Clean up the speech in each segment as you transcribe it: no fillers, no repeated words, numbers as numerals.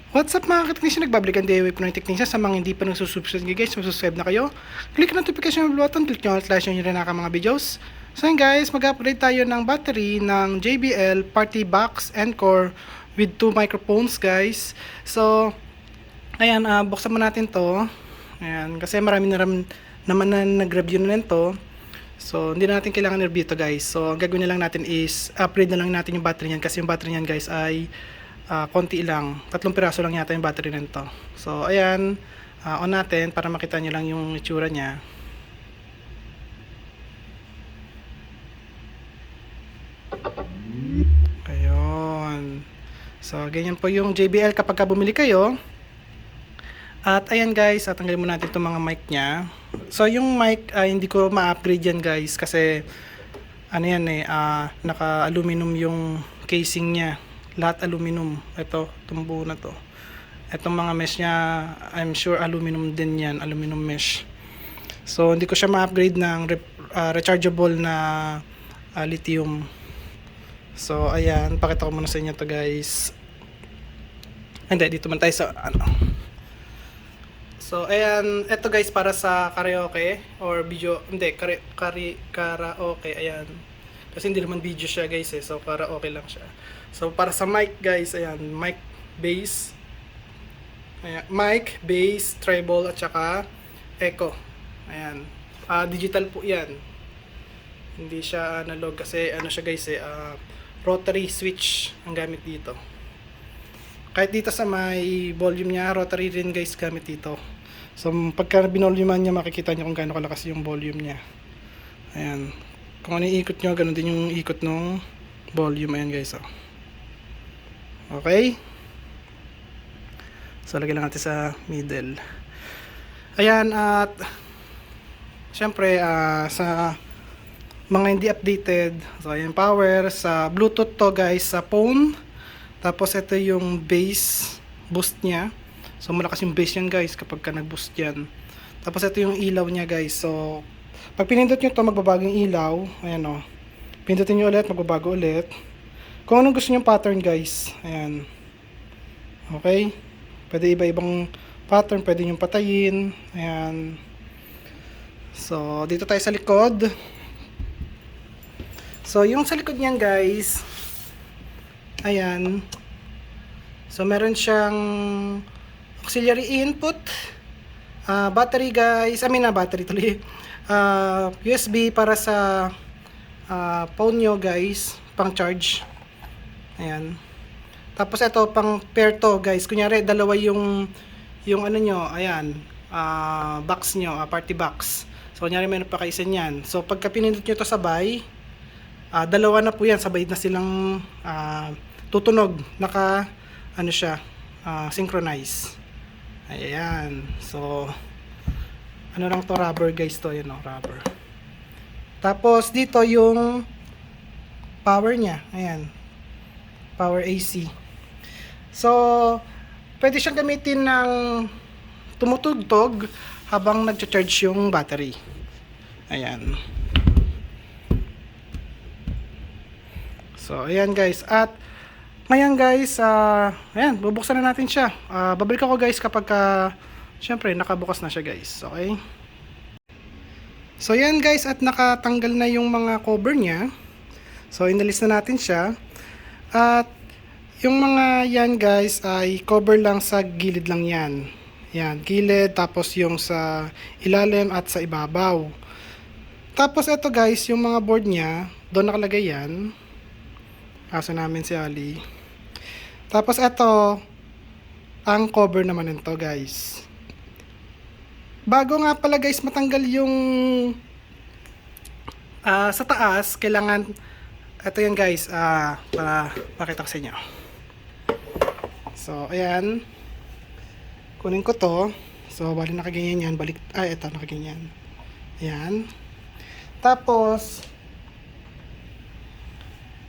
What's up mga ka-technician? Nagbabalikan din yung Pinoy Technician. Sa mga hindi pa nagsusubscribe guys, subscribe na kayo. Click notification button, click nyo ang flash nyo rin ang mga videos. So yun guys, mag-upgrade tayo ng battery ng JBL Party Box Encore with 2 microphones guys. So, ayan, buksan mo natin to. Ayan, kasi marami naman na nag-review na nito. So, hindi na natin kailangan i-review to guys. So, ang gagawin na lang natin is upgrade na lang natin yung battery niyan kasi yung battery niyan guys ay konti lang. 3 piraso lang yata yung battery nito. So, ayan, on natin para makita nyo lang yung itsura niya. Ayun. So, ganyan po yung JBL kapag bumili kayo. At ayan guys, tanggalin mo natin itong mga mic nya. So yung mic, hindi ko ma-upgrade yan guys kasi ano yan naka-aluminum yung casing nya. Lahat aluminum. Ito, itong buo na to. Itong mga mesh nya, I'm sure aluminum din yan, aluminum mesh. So hindi ko siya ma-upgrade ng rechargeable na lithium. So ayan, pakita ko muna sa inyo to guys. Hindi, dito man tayo sa ano. So, ayan, eto guys para sa karaoke or video, hindi, karaoke, ayan. Kasi hindi naman video siya guys so karaoke lang siya. So, para sa mic guys, ayan, mic, bass, ayan, mic, bass, treble, at saka echo. Ayan, digital po yan. Hindi siya analog kasi ano siya guys rotary switch ang gamit dito. Kahit dito sa may volume niya, rotary rin guys gamit dito. So pagka binoluman niya, makikita niyo kung gaano kalakas yung volume niya. Ayan. Kung ano yung ikot niyo, ganoon din yung ikot ng volume. Ayan guys. Okay. So lagyan lang natin sa middle. Ayan, at syempre sa mga hindi updated, so ayan, power sa Bluetooth to guys, sa phone. Tapos ito yung bass boost niya. So malakas yung bass yan guys kapag ka nag-boost yan. Tapos ito yung ilaw niya guys. So pag pinindot nyo ito, magbabago yung ilaw. Ayan o. Pindutin nyo ulit, magbabago ulit. Kung anong gusto nyo pattern guys. Ayan. Okay. Pwede iba-ibang pattern. Pwede nyo patayin. Ayan. So dito tayo sa likod. So yung sa likod niyan guys, ayan. So meron siyang auxiliary input, battery guys, battery tuloy. USB para sa phone nyo guys, pang charge. Ayan. Tapos ito pang pair to guys. Kunyari dalawa yung ano nyo, ayan, box nyo, party box. So kunyari meron pa kayo isa niyan. So pagka pinindot nyo to sabay, dalawa na po yan, sabay na silang tutunog, naka ano siya, synchronize. Ayan. So ano lang to, rubber guys to, yun rubber. Tapos dito yung power nya, ayan, power AC. So pwede siyang gamitin ng tumutugtog habang nagcha-charge yung battery. Ayan. So ayan guys, at ngayon guys, ayan, bubuksan na natin siya. Babalik ako guys kapag syempre nakabukas na siya guys. Okay. So ayan guys, at nakatanggal na yung mga cover niya. So inalis na natin siya. At yung mga yan guys ay cover lang sa gilid lang yan. Yan, gilid, tapos yung sa ilalim at sa ibabaw. Tapos ito guys, yung mga board niya, doon nakalagay yan. Kaso namin si Ali. Tapos ito ang cover naman nito guys. Bago nga pala guys matanggal yung sa taas, kailangan ito yan guys, para pakita ko sa inyo. So ayan, kunin ko to. So bali nakaganyan yan, balik, ito nakaganyan. Ayan. Tapos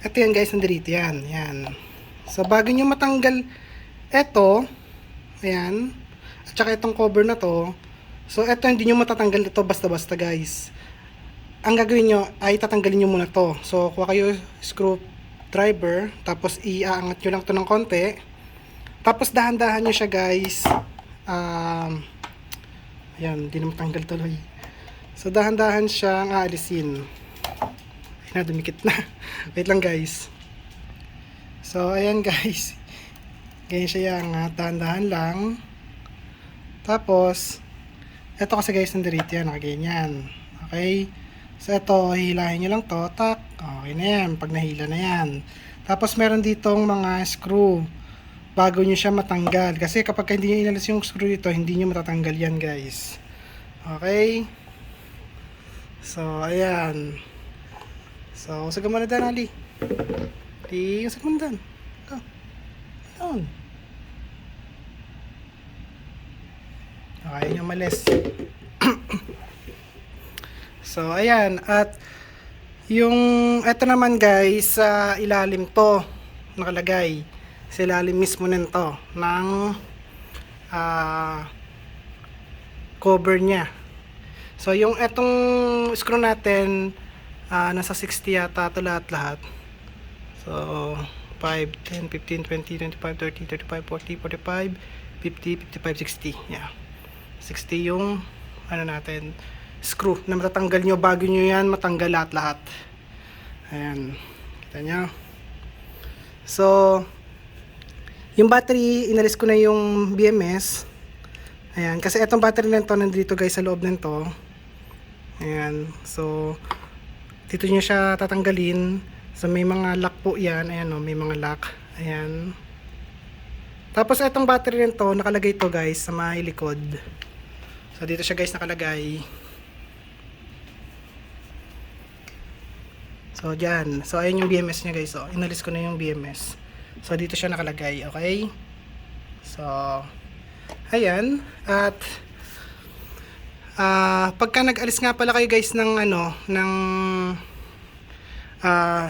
ito yan guys, nandito yan. Yan. So bago nyo matanggal ito, ayan, at saka itong cover na to, so ito hindi nyo matatanggal ito basta-basta guys. Ang gagawin nyo ay tatanggalin nyo muna to. So kuha kayo screw driver, tapos iaangat nyo lang to ng konti. Tapos dahan-dahan nyo siya guys. Ayan, hindi na matanggal tuloy. So dahan-dahan siyang aalisin. Ay na, dumikit na. Wait lang guys. So ayan guys. Ganyan siya yung dahan-dahan lang. Tapos, ito kasi guys, nandito yan, nakaganyan. Okay? So ito, hihilahin nyo lang to. Tak. Okay na yan. Pag nahila na yan. Tapos meron ditong mga screw. Bago nyo siya matanggal. Kasi kapag hindi nyo inalis yung screw dito, hindi nyo matatanggal yan guys. Okay? So, ayan. So, usag mo na dan, Ali. Ali, usag mo na dan. Ito. Down. Okay, yung malis. So, ayan. At, yung, eto naman guys, sa ilalim to, nakalagay. Sa ilalim mismo nito, ng, cover niya. So, yung etong screw natin, nasa 60 yata ito lahat-lahat. So, 5, 10, 15, 20, 25, 30, 35, 40, 45, 50, 55, 60. Yeah. 60 yung ano natin, screw na matatanggal nyo bago nyo yan matanggal lahat-lahat. Ayan. Kita nyo. So, yung battery, inalis ko na yung BMS. Ayan. Kasi itong battery na ito, nandito guys sa loob nito. Ayan. So, dito nyo siya tatanggalin. So, may mga lock po yan. Ayan o, may mga lock. Ayan. Tapos, itong battery nito, nakalagay to guys sa may likod. So, dito siya guys nakalagay. So, dyan. So, ayan yung BMS niya guys. So, inalis ko na yung BMS. So, dito siya nakalagay. Okay? So, ayan. At, pagka nag-alis nga pala kayo guys ng ano, ng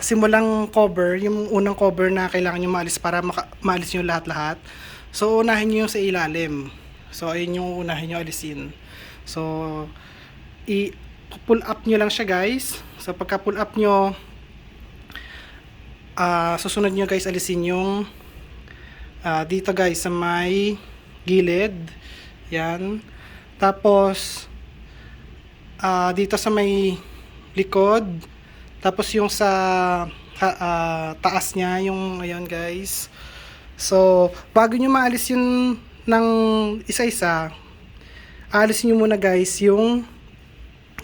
simulang cover, yung unang cover na kailangan nyo maalis para maalis nyo lahat-lahat. So, unahin nyo yung sa ilalim. So, ayun yung unahin nyo alisin. So, i-pull up nyo lang siya guys. So, pagka pull up nyo, susunod nyo guys alisin yung dito guys sa may gilid. Yan. Tapos, dito sa may likod. Tapos yung sa taas niya, yung ayan guys. So, bago nyo maalis yun ng isa-isa, aalisin nyo muna guys yung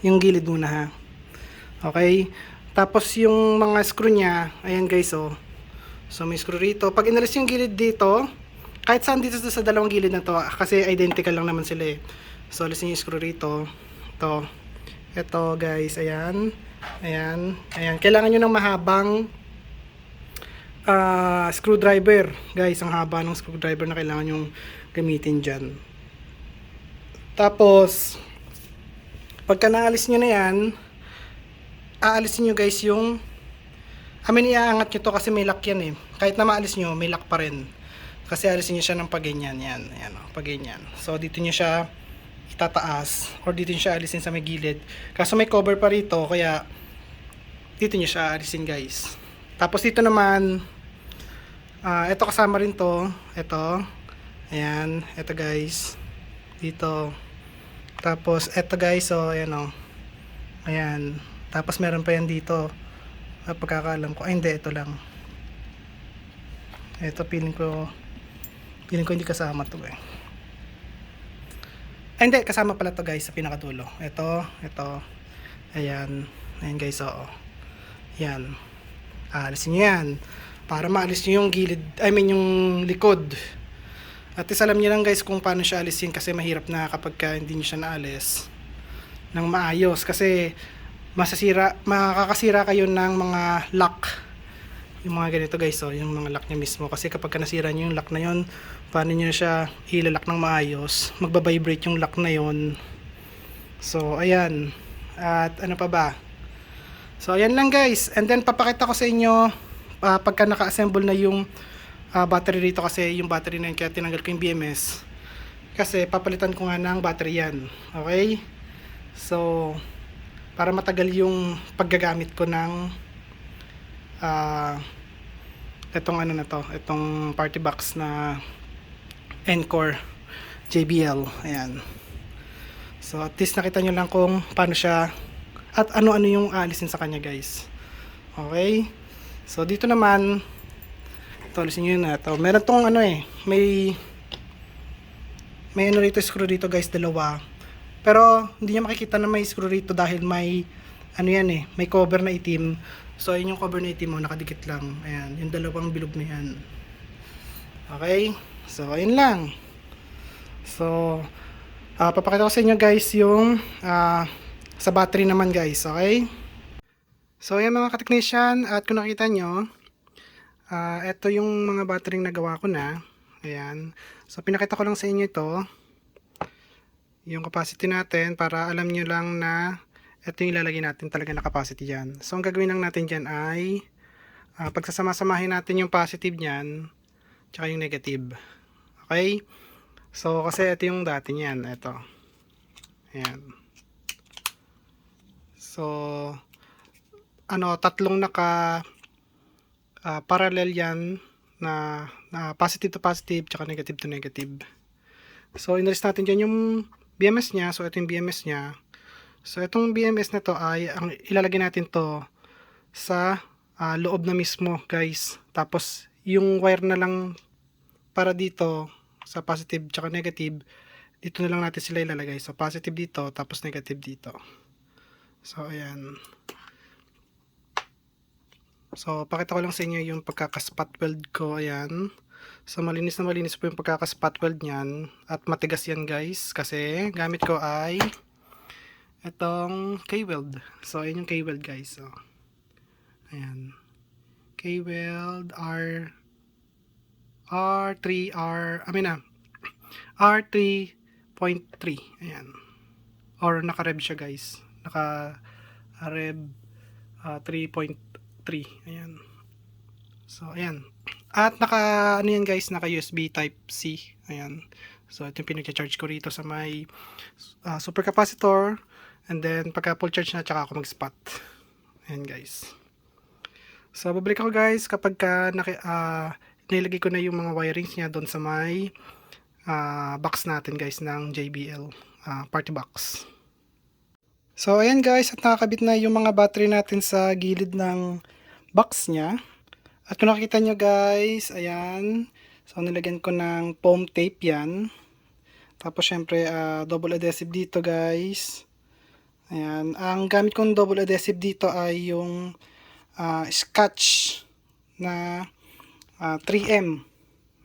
gilid muna ha. Okay? Tapos yung mga screw niya, ayan guys oh. So may screw rito. Pag inalis yung gilid dito, kahit saan dito sa dalawang gilid na to, kasi identical lang naman sila eh. So alisin yung screw rito. Ito guys, ayan. Ayan. Ayan. Kailangan nyo ng mahabang screwdriver. Guys, ang haba ng screwdriver na kailangan yung gamitin dyan. Tapos, pagka naalis nyo na yan, aalisin nyo guys yung iaangat nyo to kasi may lock yan eh. Kahit na maalis nyo, may lock pa rin. Kasi alisin nyo siya ng pagganyan. Yan. Ayan o, pagganyan. So, dito nyo siya itataas or dito nyo siya alisin sa may gilid. Kaso may cover pa rito, kaya dito nyo siya alisin guys. Tapos dito naman, ito kasama rin to. Ito. Ayan. Ito guys. Dito. Tapos ito guys. So ayan o. Ayan. Tapos meron pa yan dito. Pagkakaalam ko. Ay hindi. Ito lang. Ito feeling ko hindi kasama to eh. Ay hindi. Kasama pala to guys sa pinakadulo. Ito. Ayan. Ayan guys. Oo. Ayan. Aalisin nyo yan. Para maalis nyo yung gilid. yung likod. At alam niyo lang guys kung paano siya alisin kasi mahirap na kapag hindi niyo siya naalis ng maayos kasi makakasira kayo ng mga lock. Yung mga ganito guys, so yung mga lock niya mismo kasi kapag nasira niyo yung lock na yon, paano niyo siya ilalak ng maayos? Magba-vibrate yung lock na yon. So ayan. At ano pa ba? So ayan lang guys. And then papakita ko sa inyo pagka naka-assemble na yung battery rito kasi yung battery na yun kaya tinanggal ko yung BMS kasi papalitan ko nga ng battery yan. Okay? So para matagal yung paggagamit ko ng itong ano na to, itong party box na Encore JBL. Ayan. So at least nakita nyo lang kung paano siya at ano-ano yung aalisin sa kanya guys. Okay. So dito naman, ito alisin nyo na ito. Meron tong ano may ano rito, screw dito guys, dalawa. Pero hindi niya makikita na may screw rito dahil may ano yan may cover na itim. So ayun yung cover na itim mo, nakadikit lang. Ayan, yung dalawang bilog na yan. Okay? So ayun lang. So papakita ko sa inyo guys yung sa battery naman guys, okay? So ayan mga ka-technician, at kung nakita nyo, ito yung mga battery na nagawa ko na. Ayan. So pinakita ko lang sa inyo ito, yung capacity natin, para alam nyo lang na ito yung ilalagay natin talaga na capacity dyan. So ang gagawin lang natin dyan ay pagsasama-samahin natin yung positive nyan tsaka yung negative. Okay? So kasi ito yung dati nyan, ito. Ayan. So tatlong naka parallel yan na positive to positive tsaka negative to negative. So inalis natin dyan yung BMS nya. So ito yung BMS nya. So itong BMS na to ay ang ilalagay natin to sa loob na mismo guys. Tapos yung wire na lang para dito sa positive tsaka negative, dito na lang natin sila ilalagay. So positive dito tapos negative dito. So ayan. So, pakita ko lang sa inyo yung pagkaka-spot weld ko. Ayan. So, malinis na malinis po yung pagkaka-spot weld nyan. At matigas yan guys. Kasi, gamit ko ay itong K-weld. So, ayan yung K-weld guys. So, ayan. K-weld R3.3. Ayan. Or naka-rev siya guys. Naka-rev 3.3. Ayan. So, ayan. At naka, ano yan guys, naka USB type C. Ayan. So, ito yung pinag-charge ko rito sa may super capacitor. And then, pagka full charge na, tsaka ako mag-spot. Ayan guys. So, babalik ako guys kapag nilagay ko na yung mga wirings niya doon sa may box natin guys ng JBL party box. So, ayan guys, at nakakabit na yung mga battery natin sa gilid ng box niya. At kung nakikita nyo guys, ayan. So, nilagyan ko ng foam tape yan. Tapos, syempre, double adhesive dito guys. Ayan. Ang gamit kong double adhesive dito ay yung Scotch na 3M.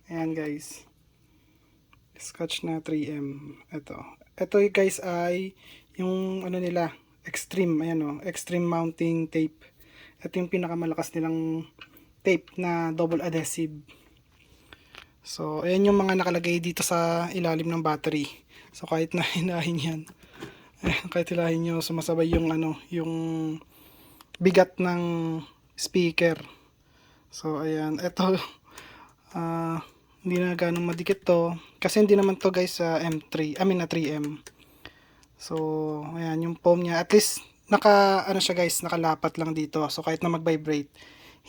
Ayan guys. Scotch na 3M. Ito guys ay yung ano nila, extreme. Ayan extreme mounting tape. Ito yung pinakamalakas nilang tape na double adhesive. So, ayan yung mga nakalagay dito sa ilalim ng battery. So, kahit na hinahin yan, kahit hilahin nyo, sumasabay yung yung bigat ng speaker. So, ayan. Ito, hindi na ganong madikit to. Kasi hindi naman to guys sa na 3M. So, ayan yung foam niya. At least, siya guys, nakalapat lang dito. So, kahit na mag-vibrate,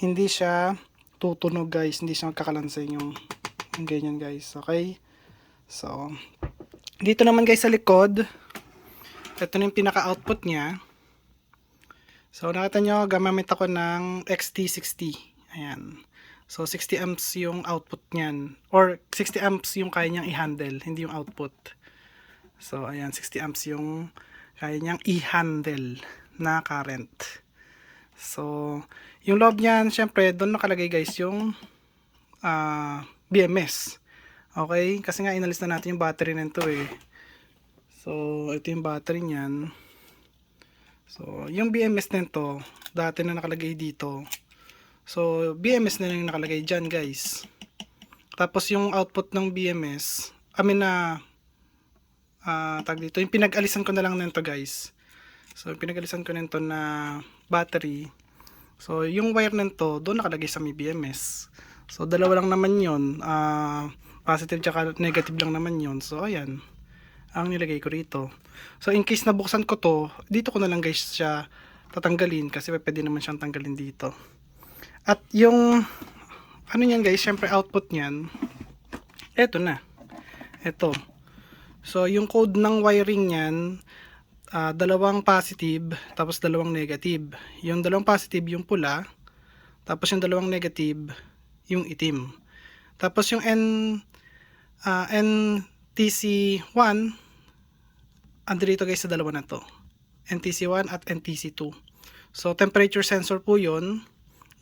hindi siya tutunog guys. Hindi siya magkakalansay yung ganyan guys. Okay? So, dito naman guys sa likod, ito na yung pinaka-output niya. So, nakita nyo, gamamit ako ng XT60. Ayan. So, 60 amps yung output niyan. Or, 60 amps yung kaya niyang i-handle, hindi yung output. So, ayan, 60 amps yung kaya niyang i-handle na current. So, yung loob niyan, syempre, doon nakalagay guys yung BMS. Okay? Kasi nga, inalis na natin yung battery nito eh. So, ito yung battery niyan. So, yung BMS nito, dati na nakalagay dito. So, BMS na yung nakalagay dyan, guys. Tapos, yung output ng BMS, tag dito, yung pinag-alisan ko na lang nito, guys. So, pinag-alisan ko nito na battery. So, yung wire nito, doon nakalagay sa may BMS. So, dalawa lang naman yun. Positive tsaka negative lang naman yun. So, ayan. Ang nilagay ko rito. So, in case nabuksan ko to, dito ko na lang guys siya tatanggalin kasi pwede naman siyang tanggalin dito. At yung ano niyan guys, syempre output niyan, eto na. Ito. So, yung code ng wiring niyan, dalawang positive, tapos dalawang negative. Yung dalawang positive, yung pula, tapos yung dalawang negative, yung itim. Tapos yung NTC1, andito guys sa dalawa na to. NTC1 at NTC2. So, temperature sensor po yun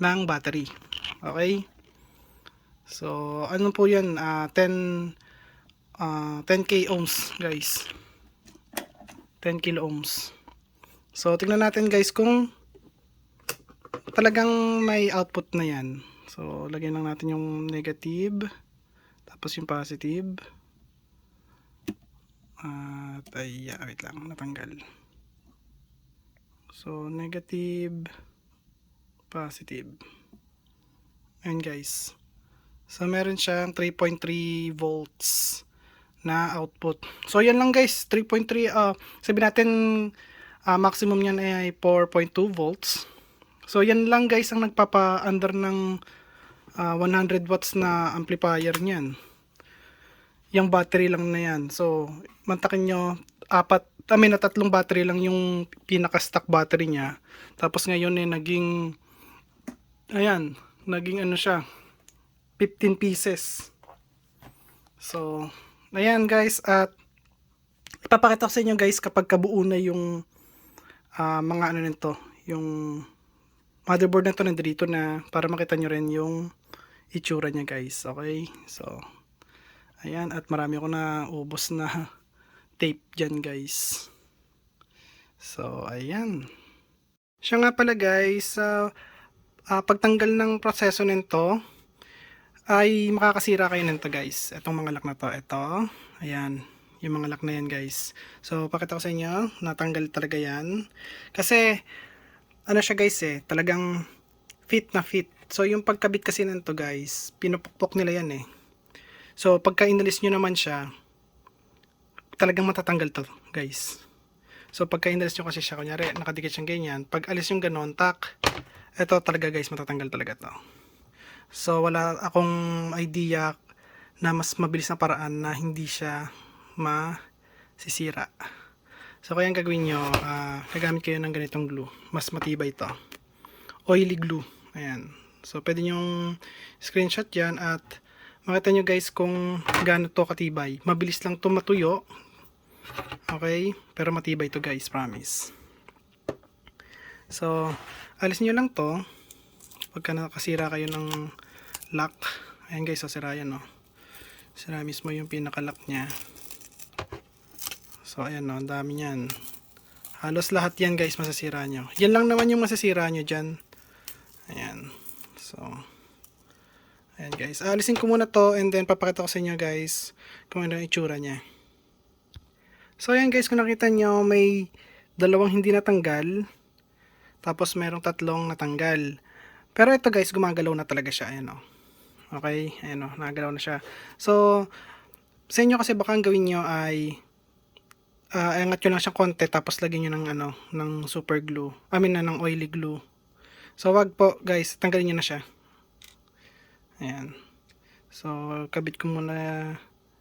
ng battery. Okay? So, ano po yan? 10k ohms guys. 10 kilo ohms. So, tingnan natin guys kung talagang may output na yan. So, lagyan lang natin yung negative. Tapos yung positive. At wait lang, natanggal. So, negative, positive. Ayan guys. So, meron siyang 3.3 volts na output. So, yan lang guys. 3.3, sabi natin, maximum niyan ay 4.2 volts. So, yan lang guys ang nagpapa-under ng 100 watts na amplifier niyan. Yung battery lang na yan. So, mantakin nyo, tatlong battery lang yung pinaka-stock battery niya. Tapos ngayon naging, naging ano siya, 15 pieces. So, ayan guys, at ipapakita ko sa inyo guys kapag kabuo na yung mga ano nito, yung motherboard na to nandito na para makita nyo rin yung itsura niya guys. Okay, so ayan, at marami ako na ubos na tape dyan guys. So ayan, siya nga pala guys, pagtanggal ng proseso nito ay makakasira kayo nito guys. Itong mga lock na to, ito, ayan, yung mga lock na yan guys. So pakita ko sa inyo, natanggal talaga yan kasi ano siya guys talagang fit na fit. So yung pagkabit kasi nito guys, pinupukpok nila yan So pagka inalis nyo naman siya, talagang matatanggal to guys. So pagka inalis nyo kasi siya, kunyari nakadikit siyang ganyan, pag alis yung ganon, tak, ito talaga guys, matatanggal talaga to. So wala akong idea na mas mabilis na paraan na hindi siya masisira. So kaya ang gagawin nyo, gagamit kayo ng ganitong glue. Mas matibay ito. Oily glue. Ayan. So pwede nyong screenshot yan at makita nyo guys kung gaano to katibay. Mabilis lang to matuyo. Okay? Pero matibay to guys, promise. So, alis nyo lang to. Pagka nakasira kayo ng lock. Ayan guys, sira yan Sira mismo yung pinaka-lock nya. So ayan ang dami niyan. Halos lahat yan guys masasira nyo. Yan lang naman yung masasira nyo dyan. Ayan. So, ayan guys. Alisin ko muna to and then papakita ko sa inyo guys kung ano yung itsura nya. So ayan guys, kung nakita nyo may dalawang hindi natanggal. Tapos merong tatlong natanggal. Pero ito guys, gumagalaw na talaga siya. Ayan Okay, ayan nagalaw na siya. So, sa inyo kasi baka ang gawin nyo ay angat nyo lang siyang konti tapos lagyan nyo ng ng super glue. Ng oily glue. So wag po guys, tanggalin nyo na siya. Ayan. So kabit ko muna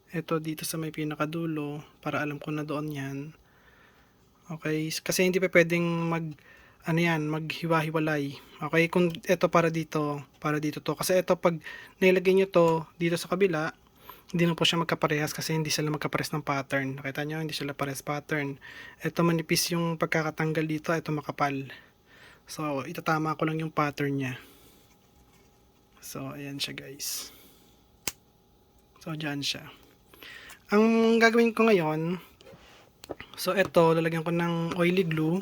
ito dito sa may pinakadulo para alam ko na doon yan. Okay, kasi hindi pa pwedeng maghiwa-hiwalay. Okay, kung ito para dito to. Kasi ito pag nilagay nyo to dito sa kabila, hindi na po siya magkaparehas kasi hindi sila magkapares ng pattern. Nakita nyo, hindi sila pares pattern. Ito manipis yung pagkakatanggal dito, ito makapal. So, itatama ko lang yung pattern niya. So, ayan siya guys. So, dyan siya. Ang gagawin ko ngayon, so ito, lalagyan ko ng oily glue.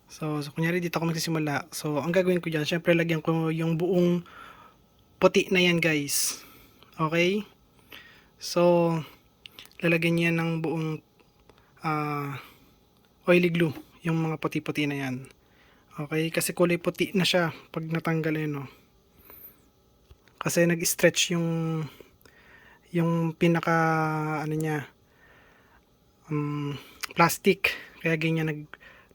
So kunyari dito ako magsisimula. So, ang gagawin ko dyan, syempre lagyan ko yung buong puti na yan guys. Okay? So, lalagyan niya ng buong oily glue, yung mga puti-puti na yan. Okay? Kasi kulay puti na siya pag natanggal Kasi nag-stretch yung pinaka niya plastic. Kaya ganyan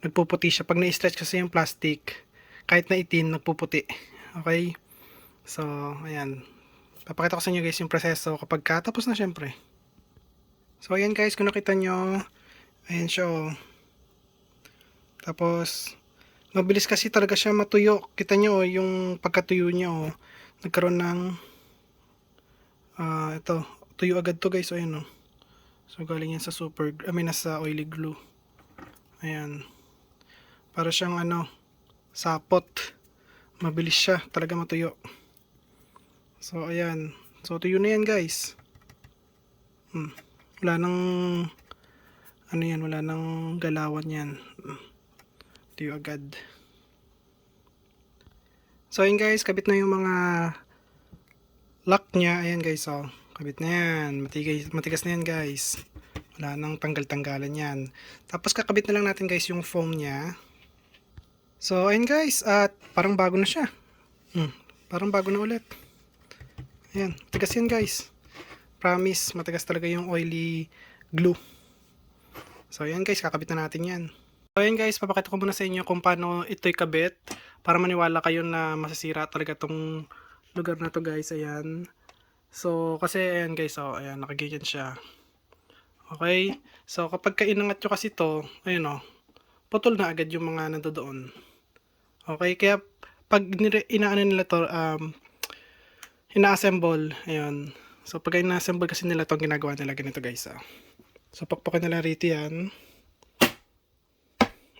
nagpuputi siya. Pag na-stretch kasi yung plastic, kahit na itin, nagpuputi. Okay? So, ayan. Papakita ko sa inyo guys yung proseso kapag katapos na syempre. So ayan guys, kung nakita nyo, ayan siya oh. Tapos mabilis kasi talaga siya matuyo. Kita nyo oh, yung pagkatuyo niya oh. Nagkaroon ng ito, tuyo agad to guys. So ayan oh. So galing yan sa nasa oily glue. Ayan. Para siyang sapot. Mabilis siya talaga matuyo. So ayan. So tuyo na yan guys. Wala nang wala nang galawan yan. Tuyo agad. So ayan guys, kabit na yung mga lock niya. Ayan guys, oh. Kabit na yan. Matigas na yan guys. Wala nang tanggal-tanggalan yan. Tapos kakabit na lang natin guys yung foam niya. So ayan guys, at parang bago na siya. Parang bago na ulit. Ayan, matigas yan guys. Promise, matigas talaga yung oily glue. So ayan guys, kakabit na natin yan. So ayan guys, papakita ko muna sa inyo kung paano ito'y kabit. Para maniwala kayo na masasira talaga tong lugar na to guys. Ayan. So kasi ayan guys, oh, ayan, nakaganyan siya. Okay, so kapag inangat nyo kasi to, ayun oh, putol na agad yung mga nandoon. Okay, kaya pag inaano nila to, ina-assemble, ayun. So pag ina-assemble kasi nila to, ginagawa nila ganito guys. So pakpakin nila rito yan.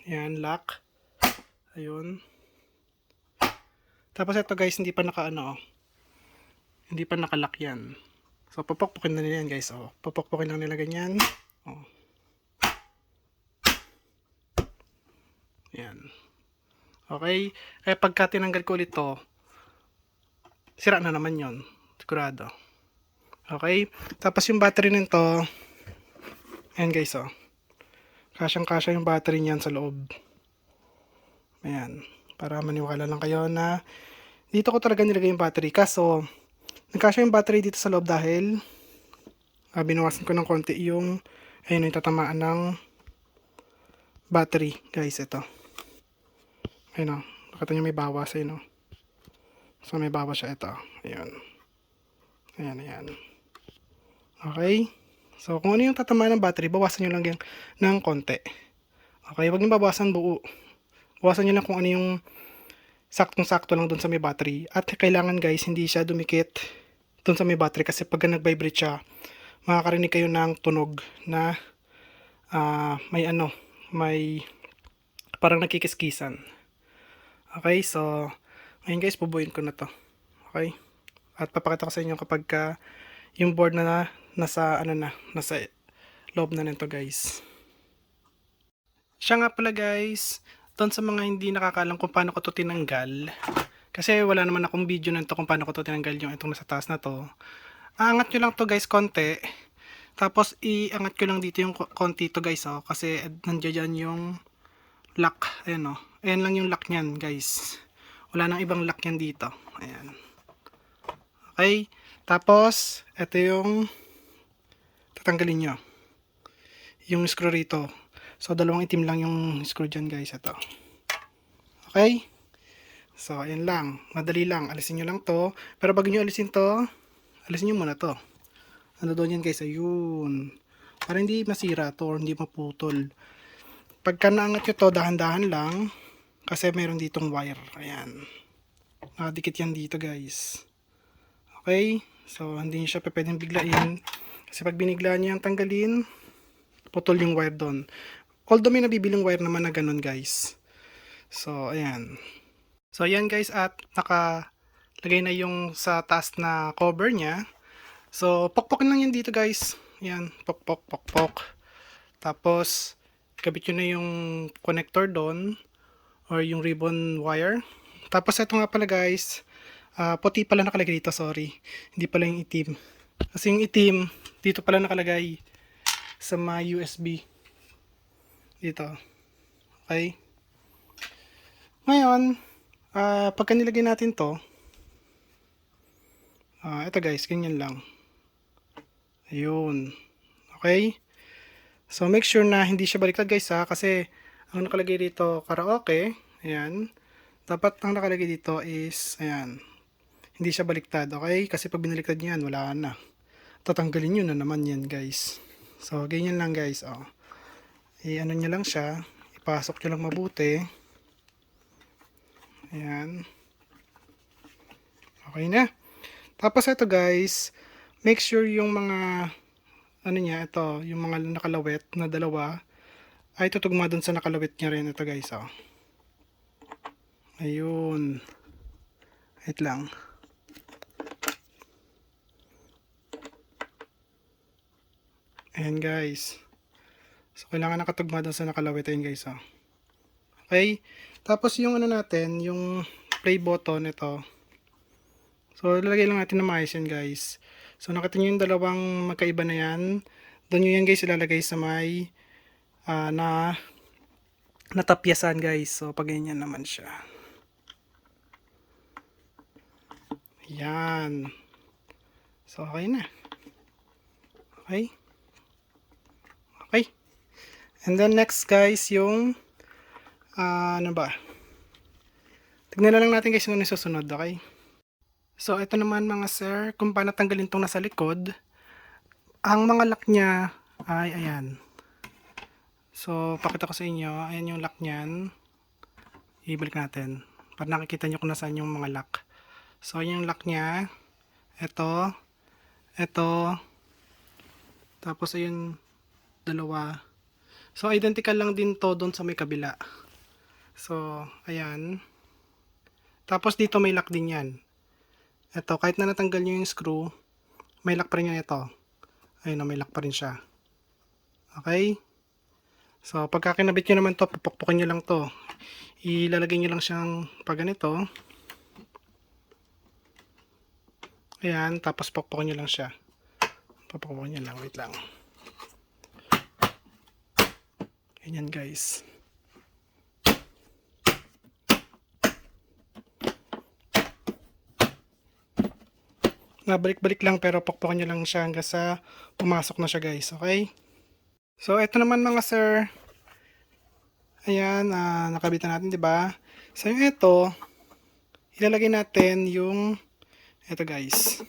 Ayan, lock. Ayun. Tapos ito guys, hindi pa hindi pa nakalock yan. So papakpakin na nila yan guys. Oh, papakpakin lang nila ganyan. Oh. Ayan. Okay, kaya pagka tinanggal ko ulit to, sira na naman yon, sigurado. Okay, tapos yung battery nito, ayan guys oh, kasyang-kasya yung battery niyan sa loob. Ayan, para maniwala lang kayo na dito ko talaga nilagay yung battery. Kaso nagkasya yung battery dito sa loob dahil binawasan ko ng konti yung ayun, yung tatamaan ng battery guys. Ito, ayun o, nakita nyo may bawas. Ayun o, so may bawas siya. Ito, ayun, ayan. Okay, so kung ano yung tatamaan ng battery, bawasan nyo lang yan ng konti. Okay, wag nyo babawasan buo. Bawasan nyo lang kung ano yung saktong-sakto lang dun sa may battery. At kailangan guys, hindi siya dumikit dun sa may battery, kasi pag nag-vibrate siya, makakarinig kayo ng tunog na may parang nakikiskisan. Okay, so ngayon guys, bubuin ko na to. Okay, at papakita ko sa inyo kapag yung board na nasa loob na nito guys. Siya nga pala guys, doon sa mga hindi nakakaalam kung paano ko to tinanggal, kasi wala naman akong video nito kung paano ko to tinanggal yung itong nasa taas na to. Aangat nyo lang to guys konti, tapos iangat ko lang dito yung konti to guys oh, kasi nandiyan yung lock. Ayan oh, ayan lang yung lock nyan guys, wala nang ibang lock yan dito. Ayan. Okay, tapos ito yung tatanggalin nyo, yung screw rito. So dalawang itim lang yung screw dyan guys. Ito. Okay, so ayan lang, madali lang, alisin nyo lang to. Pero bago nyo alisin to, alisin nyo muna to. Ano doon yan guys, ayun, para hindi masira to or hindi maputol. Pagka naangat nyo to, dahan-dahan lang, kasi meron ditong wire. Ayan, nakadikit yan dito guys. Okay, so hindi nyo siya pwedeng biglain, kasi pag biniglaan nyo yung tanggalin, putol yung wire doon. Although may nabibiling wire naman na ganun guys. So ayan. So ayan guys, at nakalagay na yung sa taas na cover nya. So pokpokin lang yan dito guys. Ayan, pok. Tapos kabit nyo na yung connector doon, or yung ribbon wire. Tapos ito nga pala guys, puti pala nakalagay dito, sorry. Hindi pala yung itim. Kasi yung itim, dito pala nakalagay sa mga USB. Dito. Okay. Ngayon, pagka nilagay natin to, ito guys, ganyan lang. Ayun. Okay. So make sure na hindi siya baliktad guys kasi ang nakalagay dito karaoke. Ayan. Dapat ang nakalagay dito is, ayan, hindi siya baliktad. Okay. Kasi pag binaliktad nyo yan, wala na. Tatanggalin nyo na naman yan guys. So, ganyan lang guys. Oh. I-ano nyo lang siya. Ipasok nyo lang mabuti. Ayan. Okay na. Tapos ito guys, make sure yung mga ano niya, ito, yung mga nakalawit na dalawa ay tutugma dun sa nakalawit niya rin. Ito guys, oh. Ayun. Wait lang. Ayan guys. So, kailangan nakatugma dun sa nakalawit. Ayan guys, oh. Okay. Tapos yung ano natin, yung play button, ito. So, lalagay lang natin na maayos yan guys. So, nakita nyo yung dalawang magkaiba na yan. Doon nyo yan guys ilalagay sa may na natapyasan guys. So, pag ganyan naman siya. Yan. So, okay na. Okay. Okay. And then next guys, yung ano ba? Tignan na lang natin guys kung ano susunod, okay? So, ito naman mga sir, kung paano tanggalin itong nasa likod. Ang mga lock niya ay ayan. So, pakita ko sa inyo. Ayan yung lock niyan. Ibalik natin. Para nakikita nyo kung nasaan yung mga lock. So, ayan yung lock niya. Ito. Ito. Tapos, ayun. Dalawa. So, identical lang din to doon sa may kabila. So, ayan. Tapos, dito may lock din yan. Ito, kahit na natanggal nyo yung screw, may lock pa rin yan ito. Ayun na, may lock pa rin siya. Okay? So, pagka kinabit nyo naman to, pupukpukin nyo lang to. Ilalagay nyo lang siyang pag ganito. Ayan, tapos pukpukin nyo lang siya. Pupukpukin nyo lang, wait lang. Ganyan guys. Nabalik-balik lang pero pukpukin nyo lang siya hanggang sa pumasok na siya guys, okay? So, ito naman mga sir. Ayan, nakabitan natin, di ba? So, yung ito, ilalagay natin yung ito guys.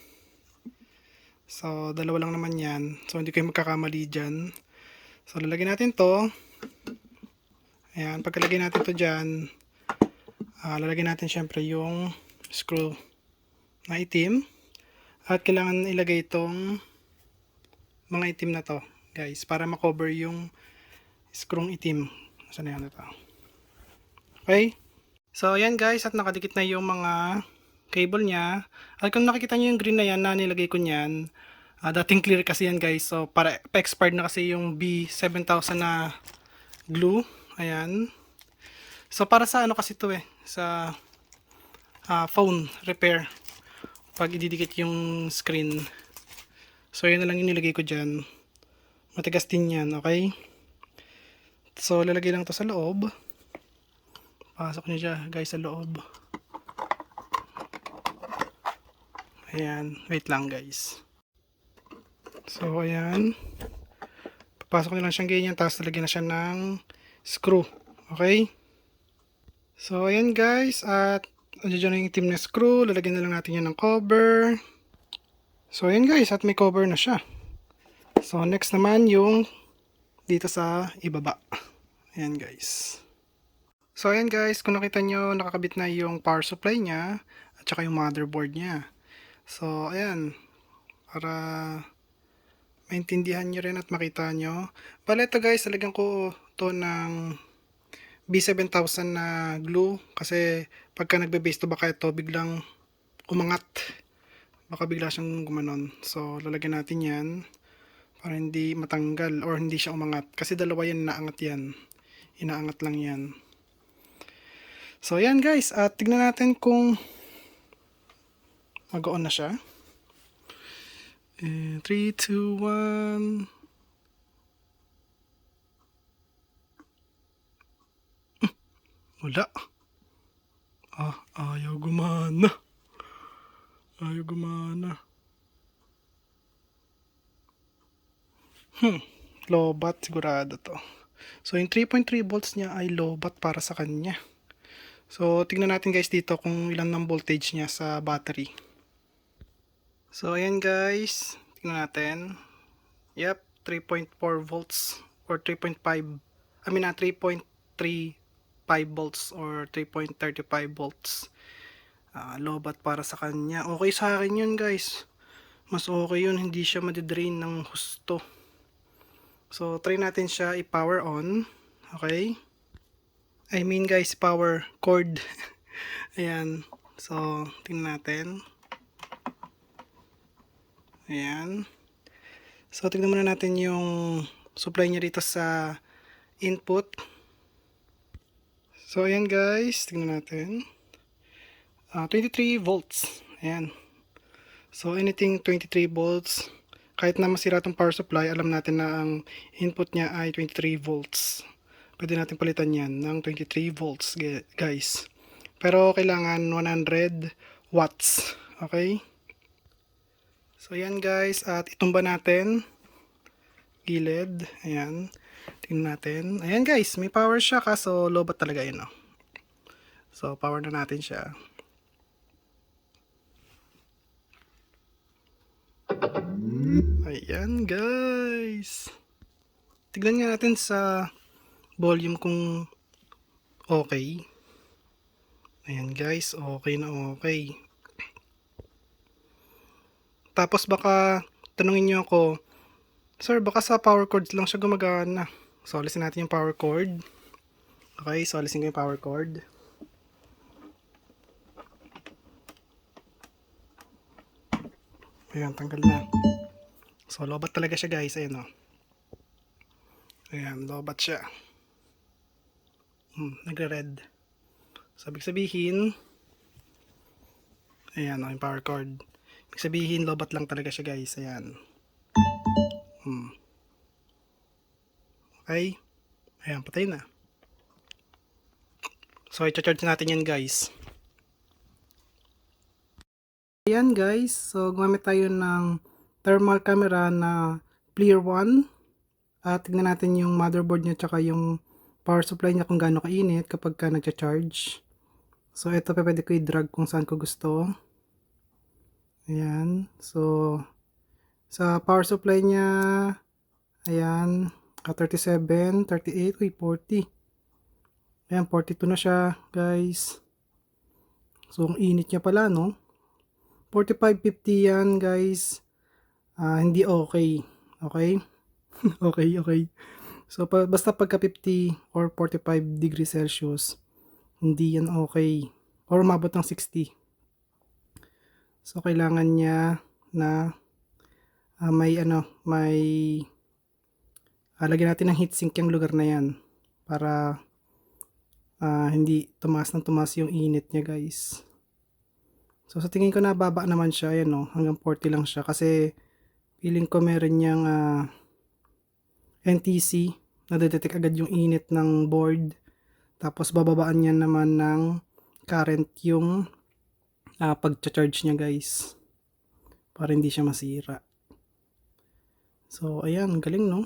So, dalawa lang naman yan. So, hindi kayo magkakamali dyan. So, lalagay natin to. Ayan, pagkalagay natin to dyan, lalagay natin syempre yung screw na itim. At kailangan ilagay itong mga itim na to, guys, para makover yung screw itim. Saan na yan ito? Okay? So, ayan guys, at nakadikit na yung mga cable niya. At kung nakikita nyo yung green na yan na nilagay ko niyan, dating clear kasi yan guys. So, para pa-expired na kasi yung B7000 na glue. Ayan. So, para sa ano kasi to sa phone repair. Pag ididikit yung screen. So, yun na lang yung nilagay ko dyan. Matigas din yan, okay? So, lalagay lang to sa loob. Pasok nyo siya, guys, sa loob. Ayan, wait lang, guys. So, ayan. Papasok nyo lang siyang ganyan, tapos lalagyan na siya ng screw. Okay? So, ayan, guys. At, dyan na yung itim na screw. Lalagyan na lang natin yan ng cover. So, ayan, guys. At may cover na siya. So, next naman yung dito sa ibaba. Ayan, guys. So, ayan guys, kung nakita nyo, nakakabit na yung power supply niya at saka yung motherboard niya. So, ayan, para maintindihan nyo rin at makita nyo. Bale, ito guys, talagyan ko to ng B7000 na glue kasi pagka nagbe-base to baka ito biglang umangat. Baka bigla siyang gumanon. So, lalagyan natin yan para hindi matanggal or hindi siya umangat. Kasi dalawa yan, inaangat yan. Inaangat lang yan. So, ayan guys. At tignan natin kung mag-on na siya. 3, 2, 1. Wala. Ayaw gumana. Ayaw gumana. Lobat sigurado to. So, yung 3.3 volts niya ay lobat para sa kanya. So, tignan natin guys dito kung ilan ng voltage niya sa battery. So, ayan guys. Tignan natin. Yep, 3.4 volts or 3.5, 3.35 volts or 3.35 volts. Lobat para sa kanya. Okay sa akin yun guys. Mas okay yun, hindi siya madidrain ng husto. So try natin siya i-power on. Okay. I mean guys, power cord. Ayan. So tingnan natin. Ayan. So tingnan muna natin yung supply niya dito sa input. So ayan guys, tingnan natin. 23 volts. Ayan. So anything 23 volts, kahit na masira itong power supply, alam natin na ang input niya ay 23 volts. Pwede natin palitan yan ng 23 volts guys. Pero kailangan 100 watts. Okay? So yan guys, at itumba natin gilid. Ayan. Tingnan natin. Ayan guys, may power siya kaso lobat talaga yun. So power na natin siya. Ayan guys. Tignan nga natin sa volume kung okay. Ayan guys, okay na okay. Tapos baka tanungin nyo ako, sir baka sa power cords lang siya gumagana. So alisin natin yung power cord. Okay, so alisin ko yung power cord. Ayan, tanggal na. So, lobat talaga siya guys. Ayan o. Ayan, lobat siya. Nagre-red. So, ibig sabihin, ayan o, yung power cord. Ibig sabihin, lobat lang talaga siya guys. Ayan. Okay. Ayan, patay na. So, i-charge natin yan guys. Ayan guys, so gumamit tayo ng thermal camera na Clear 1 at tignan natin yung motherboard niya tsaka yung power supply niya kung gaano kainit kapag ka nagcha-charge. So ito pwede ko i-drag kung saan ko gusto. Ayan, so sa power supply niya, ayan, 37, 38, 40. Ayan, 42 na siya guys. So ang init niya pala no. 45-50 yan guys. Hindi okay. Okay? okay. So basta pagka 50 or 45 degrees Celsius, hindi yan okay. Or umabot ng 60. So kailangan niya na lagyan natin ng heatsink yung lugar na yan para hindi tumaas ng tumaas yung init niya guys. So sa tingin ko nababa naman siya, ayan o, hanggang 40 lang siya kasi feeling ko meron niyang NTC, nadedetect agad yung init ng board. Tapos bababaan niya naman ng current yung pag-charge niya guys, para hindi siya masira. So ayan, galing no?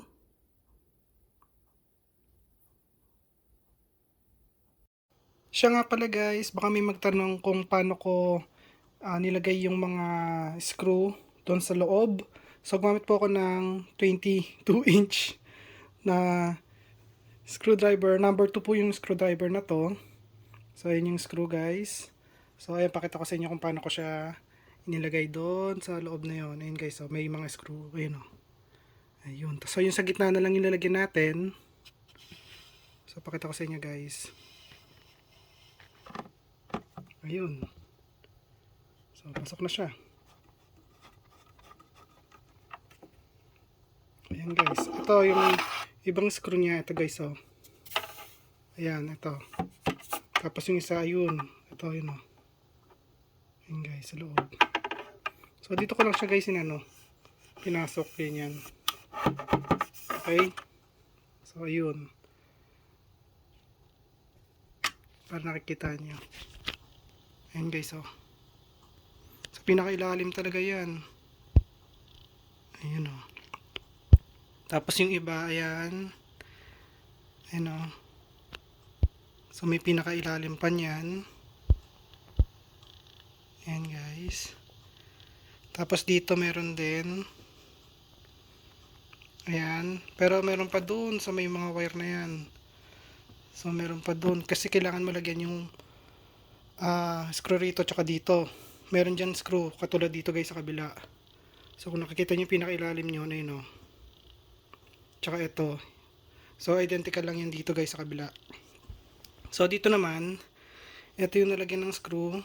Siya nga pala guys, baka may magtanong kung paano ko nilagay yung mga screw doon sa loob. So gumamit po ako ng 22-inch na screwdriver. Number 2 po yung screwdriver na to. So ayun yung screw guys. So ayun, pakita ko sa inyo kung paano ko siya inilagay doon sa loob na yun. Ayun guys, so may mga screw. Ayun o. Ayun. So yung sa gitna na lang ilalagyan natin. So pakita ko sa inyo guys. Ayun. So, pasok na siya. Ayan guys. Ito yung ibang screw niya. Ito guys oh. Ayan, ito. Tapos yung isa, ayun. Ito, yun oh. Ayan guys, sa loob. So, dito ko lang siya guys pinasok. Ganyan. Okay. So, ayun. Para nakikita nyo. Ayan guys oh. Sa pinakailalim talaga yan. Ayun o. Tapos yung iba, ayan. Ayan o. So may pinakailalim pa niyan. Ayan guys. Tapos dito meron din. Ayan. Pero meron pa doon sa may mga wire na yan. So meron pa doon kasi kailangan malagyan yung screw rito tsaka dito. Meron dyan screw katulad dito guys sa kabila. So kung nakikita nyo yung pinakailalim nyo na yun, oh. Tsaka ito. So identical lang yun dito guys sa kabila. So dito naman, ito yung nalagyan ng screw.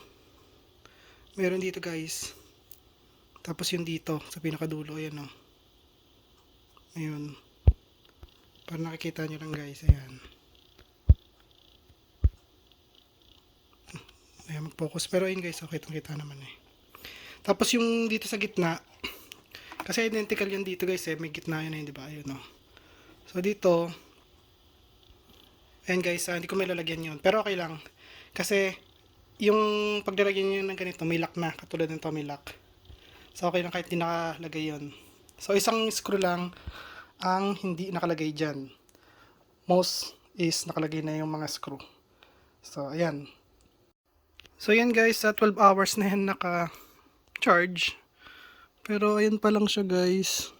Meron dito guys. Tapos yung dito sa pinakadulo, ayan, oh. Ayun. Para nakikita nyo lang guys, ayan. Ayan, mag-focus. Pero ayun guys, okay, kita naman eh. Tapos yung dito sa gitna, kasi identical yun dito guys eh, may gitna yun eh, di ba? Ayun, oh. So dito, ayan guys, hindi ko may lalagyan yun. Pero okay lang. Kasi yung paglalagyan nyo ng ganito, may lock na. Katulad nito, may lock. So okay lang kahit di nakalagay yun. So isang screw lang ang hindi nakalagay dyan. Most is nakalagay na yung mga screw. So ayan. So yan guys, sa 12 hours na yan naka-charge. Pero ayan pa lang siya guys.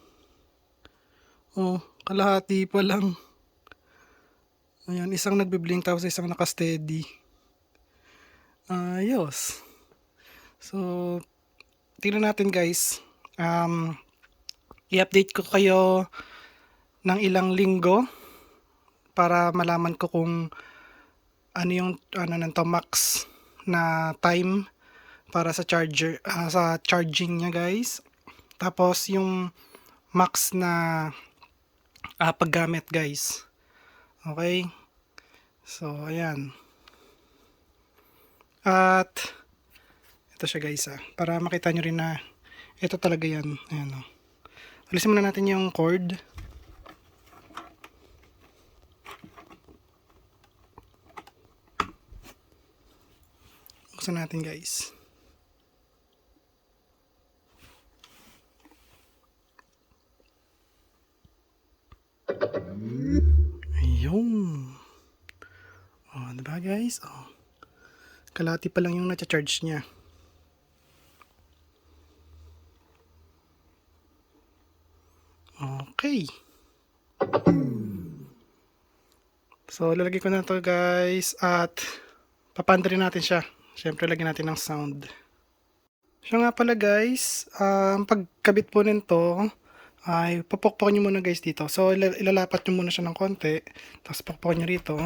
Oh, kalahati pa lang. Ayan, isang nagbi-blink tapos isang naka-steady. Ayos. So, tingnan natin guys. I-update ko kayo ng ilang linggo para malaman ko kung ano yung nito max na time para sa charger, sa charging niya guys. Tapos yung max na paggamit guys. Okay? So, ayan. At ito siya guys para makita nyo rin na ito talaga yan. Ayan, oh. Alisin muna natin yung cord. Buksan natin guys. Ayun. Oh, diba guys? Oh. Kalahati pa lang yung na-charge niya. Okay. So, lalagay ko na to guys at papanda rin natin siya. Siyempre, lagyan natin ng sound. Siya nga pala guys, ang pagkabit po nito ay papukpukin nyo muna guys dito. So, ilalapat nyo muna siya ng konti. Tapos pukpukin nyo rito.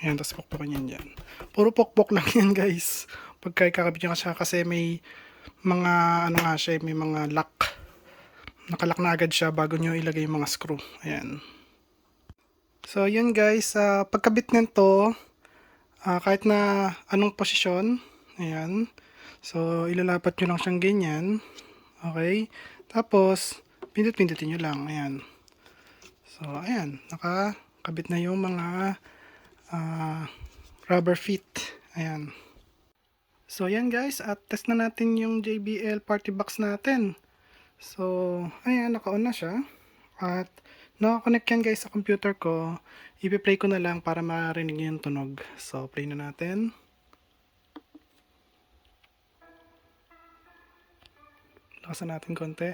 Ayan, tapos pukpukin nyo dyan. Puro pukpuk lang yan guys. Pagka ikakabit nyo siya kasi may mga may mga lock. Nakalock na agad siya bago nyo ilagay yung mga screw. Ayan. So, yun guys. Pagkabit nito, kahit na anong posisyon, ayan. So, ilalapat nyo lang siyang ganyan. Okay. Tapos, pindot-pindutin nyo lang. Ayan. So, ayan. Nakakabit na yung mga rubber feet. Ayan. So, ayan guys. At test na natin yung JBL party box natin. So, ayan, naka-on na siya. At, naka-connect yan guys sa computer ko. Ipi-play ko na lang para marinig yung tunog. So, play na natin. Lakasan natin konti.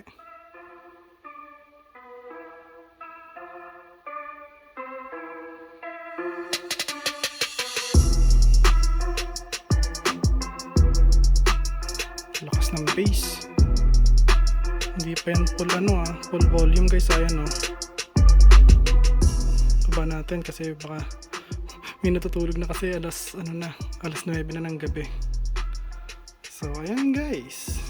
Lakas ng bass. Hindi pa yan full volume guys. Ayan Kaba natin kasi baka may natutulog na kasi alas 9 na ng gabi. So ayan guys.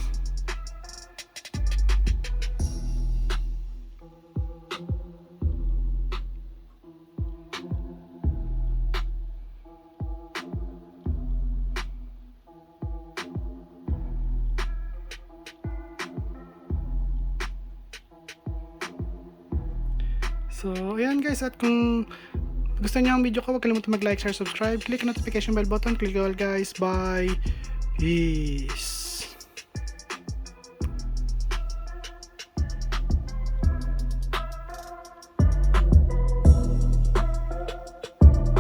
So, ayan guys, at kung gusto niyo ang video ko, huwag kalimutan mag-like, share, subscribe, click notification bell button, click all guys, bye, peace.